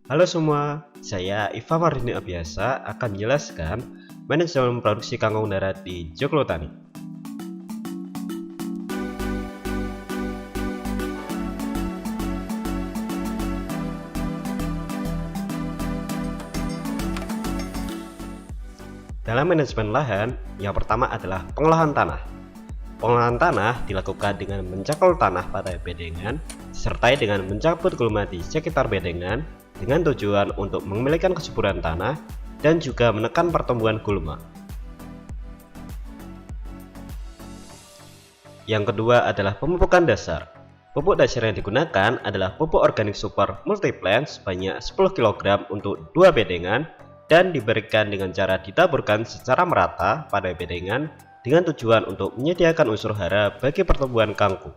Halo semua, saya Iva Mardini Abiasa akan menjelaskan manajemen produksi kangkung darat di Joglo Tani. Dalam manajemen lahan, yang pertama adalah pengolahan tanah. Pengolahan tanah dilakukan dengan mencakul tanah pada bedengan, disertai dengan mencabut gulma di sekitar bedengan dengan tujuan untuk mengembalikan kesuburan tanah dan juga menekan pertumbuhan gulma. Yang kedua adalah pemupukan dasar. Pupuk dasar yang digunakan adalah pupuk organik super multiplant sebanyak 10 kg untuk 2 bedengan dan diberikan dengan cara ditaburkan secara merata pada bedengan dengan tujuan untuk menyediakan unsur hara bagi pertumbuhan kangkung.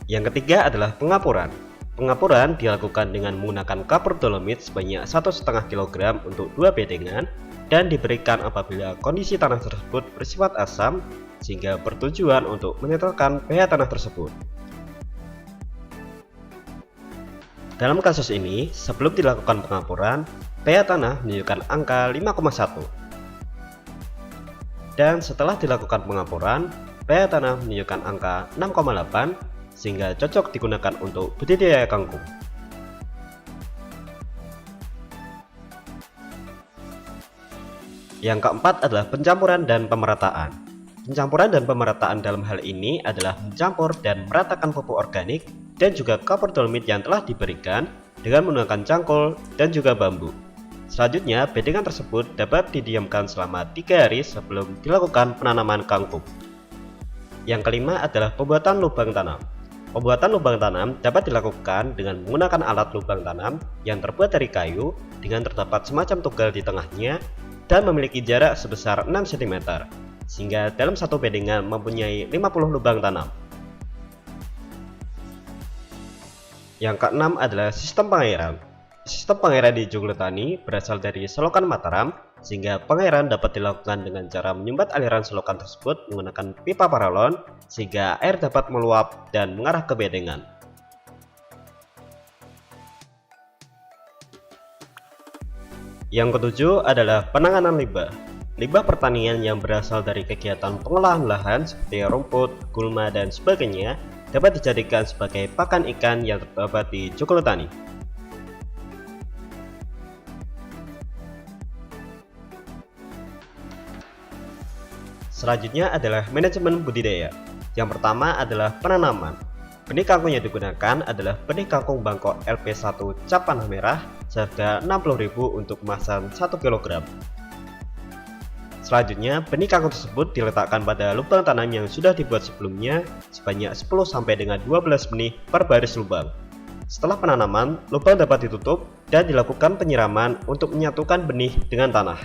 Yang ketiga adalah pengapuran. Pengapuran dilakukan dengan menggunakan kapur dolomit sebanyak 1,5 kg untuk 2 bedengan dan diberikan apabila kondisi tanah tersebut bersifat asam sehingga bertujuan untuk menetralkan pH tanah tersebut. Dalam kasus ini, sebelum dilakukan pengapuran, pH tanah menunjukkan angka 5,1. Dan setelah dilakukan pengapuran, pH tanah menunjukkan angka 6,8 sehingga cocok digunakan untuk budidaya kangkung. Yang keempat adalah pencampuran dan pemerataan. Pencampuran dan pemerataan dalam hal ini adalah mencampur dan meratakan pupuk organik dan juga kapur dolomit yang telah diberikan dengan menggunakan cangkul dan juga bambu. Selanjutnya, bedengan tersebut dapat didiamkan selama 3 hari sebelum dilakukan penanaman kangkung. Yang kelima adalah pembuatan lubang tanam. Pembuatan lubang tanam dapat dilakukan dengan menggunakan alat lubang tanam yang terbuat dari kayu dengan terdapat semacam tugal di tengahnya dan memiliki jarak sebesar 6 cm, sehingga dalam satu bedengan mempunyai 50 lubang tanam. Yang keenam adalah sistem pengairan. Sistem pengairan di Joglo Tani berasal dari selokan Mataram, sehingga pengairan dapat dilakukan dengan cara menyumbat aliran selokan tersebut menggunakan pipa paralon sehingga air dapat meluap dan mengarah ke bedengan. Yang ketujuh adalah penanganan limbah. Limbah pertanian yang berasal dari kegiatan pengolahan lahan seperti rumput, gulma, dan sebagainya dapat dijadikan sebagai pakan ikan yang terdapat di Joglo Tani. Selanjutnya adalah manajemen budidaya. Yang pertama adalah penanaman. Benih kangkung yang digunakan adalah benih kangkung Bangkok LP1 cap panah merah seharga Rp60.000 untuk kemasan 1 kg. Selanjutnya, benih kangkung tersebut diletakkan pada lubang tanam yang sudah dibuat sebelumnya sebanyak 10-12 benih per baris lubang. Setelah penanaman, lubang dapat ditutup dan dilakukan penyiraman untuk menyatukan benih dengan tanah.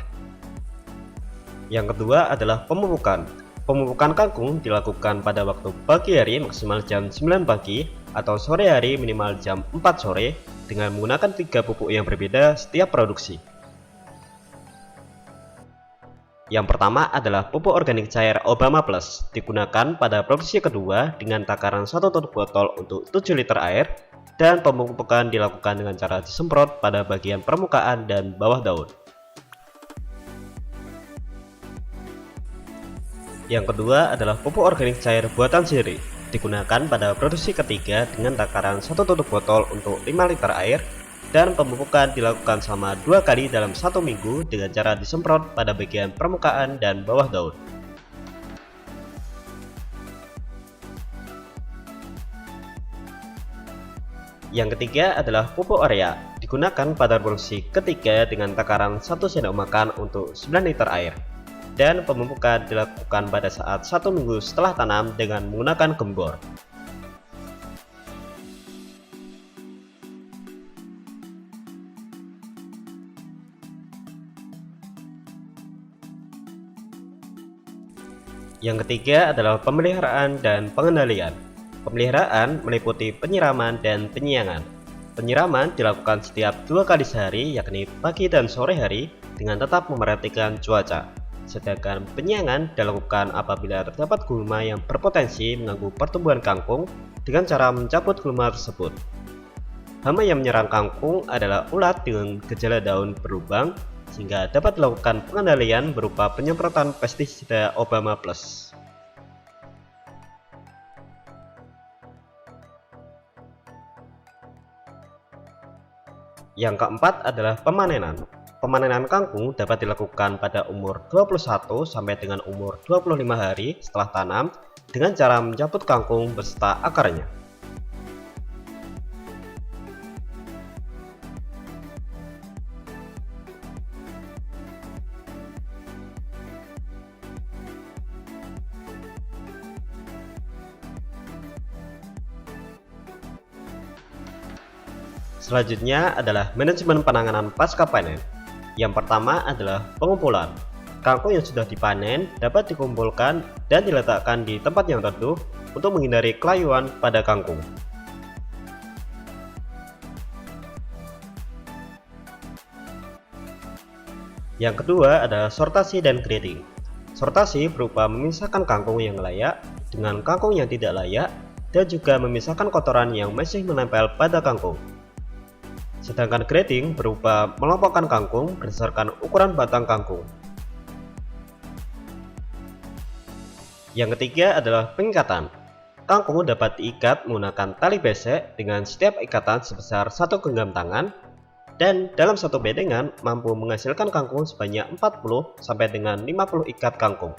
Yang kedua adalah pemupukan. Pemupukan kangkung dilakukan pada waktu pagi hari maksimal jam 9 pagi atau sore hari minimal jam 4 sore dengan menggunakan 3 pupuk yang berbeda setiap produksi. Yang pertama adalah pupuk organik cair Obama Plus, digunakan pada produksi kedua dengan takaran 1 tutup botol untuk 7 liter air dan pemupukan dilakukan dengan cara disemprot pada bagian permukaan dan bawah daun. Yang kedua adalah pupuk organik cair buatan sendiri, digunakan pada produksi ketiga dengan takaran 1 tutup botol untuk 5 liter air dan pemupukan dilakukan selama 2 kali dalam 1 minggu dengan cara disemprot pada bagian permukaan dan bawah daun. Yang ketiga adalah pupuk urea, digunakan pada produksi ketiga dengan takaran 1 sendok makan untuk 9 liter air. Dan pemupukan dilakukan pada saat 1 minggu setelah tanam dengan menggunakan gembor. Yang ketiga adalah pemeliharaan dan pengendalian. Pemeliharaan meliputi penyiraman dan penyiangan. Penyiraman dilakukan setiap 2 kali sehari, yakni pagi dan sore hari, dengan tetap memperhatikan cuaca. Sedangkan penyiangan dilakukan apabila terdapat gulma yang berpotensi mengganggu pertumbuhan kangkung dengan cara mencabut gulma tersebut. Hama yang menyerang kangkung adalah ulat dengan gejala daun berlubang, sehingga dapat dilakukan pengendalian berupa penyemprotan pestisida Obama Plus. Yang keempat adalah pemanenan. Pemanenan kangkung dapat dilakukan pada umur 21 sampai dengan umur 25 hari setelah tanam dengan cara mencabut kangkung beserta akarnya. Selanjutnya adalah manajemen penanganan pasca panen. Yang pertama adalah pengumpulan. Kangkung yang sudah dipanen dapat dikumpulkan dan diletakkan di tempat yang teduh untuk menghindari kelayuan pada kangkung. Yang kedua adalah sortasi dan grading. Sortasi berupa memisahkan kangkung yang layak dengan kangkung yang tidak layak dan juga memisahkan kotoran yang masih menempel pada kangkung. Sedangkan grading berupa melompokkan kangkung berdasarkan ukuran batang kangkung. Yang ketiga adalah pengikatan. Kangkung dapat diikat menggunakan tali besek dengan setiap ikatan sebesar 1 genggam tangan, dan dalam satu bedengan mampu menghasilkan kangkung sebanyak 40 sampai dengan 50 ikat kangkung.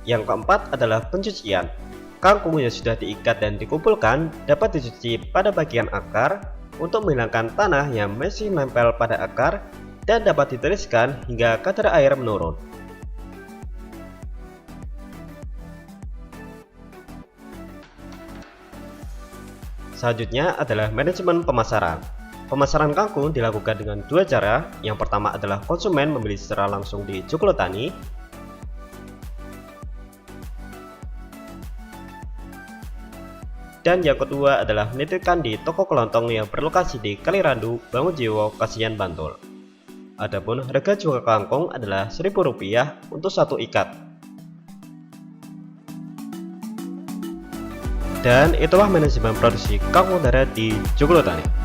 Yang keempat adalah pencucian. Kangkung yang sudah diikat dan dikumpulkan dapat dicuci pada bagian akar untuk menghilangkan tanah yang masih menempel pada akar dan dapat ditiriskan hingga kadar air menurun. Selanjutnya adalah manajemen pemasaran. Pemasaran kangkung dilakukan dengan dua cara. Yang pertama adalah konsumen membeli secara langsung di Joglo Tani. Dan yang kedua adalah menitipkan di toko kelontong yang berlokasi di Kalirandu, Bangunjiwo, Kasihan, Bantul. Adapun harga jual kangkung adalah Rp1.000 untuk satu ikat. Dan itulah manajemen produksi kangkung udara di Joglo Tani.